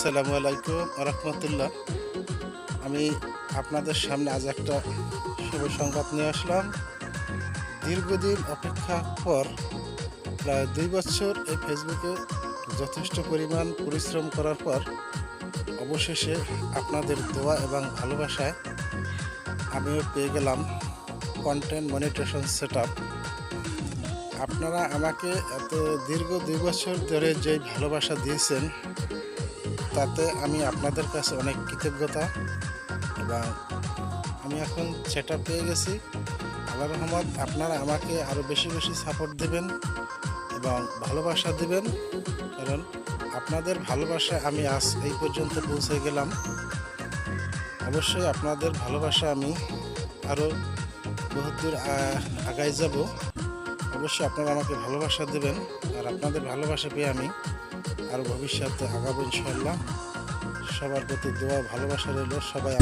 আসসালামু আলাইকুম রহমতুল্লাহ। আমি আপনাদের সামনে আজ একটা শুভ সংবাদ নিয়ে আসলাম। দীর্ঘদিন অপেক্ষার পর প্রায় 2 বছর এই ফেসবুকে যথেষ্ট পরিমাণ পরিশ্রম করার পর অবশেষে আপনাদের দোয়া এবং ভালোবাসায় আমিও পেয়ে গেলাম কন্টেন্ট মনিটেশন সেটআপ। আপনারা আমাকে এত দীর্ঘ 2 বছর ধরে যে ভালোবাসা দিয়েছেন তাতে আমি আপনাদের কাছে অনেক কৃতজ্ঞতা, এবং আমি এখন সেটা পেয়ে গেছি। আল্লাহর রহমত, আপনারা আমাকে আরও বেশি বেশি সাপোর্ট দেবেন এবং ভালোবাসা দেবেন, কারণ আপনাদের ভালোবাসা আমি আজ এই পর্যন্ত পৌঁছে গেলাম। অবশ্যই আপনাদের ভালোবাসা আমি আরও বহুদূর আগায় যাব। অবশ্যই আপনারা আমাকে ভালোবাসা দেবেন, আর আপনাদের ভালোবাসা পেয়ে আমি আরও ভবিষ্যতে আগাবো ইনশাআল্লাহ। সবার প্রতি দোয়া ভালোবাসা রইল। সবাই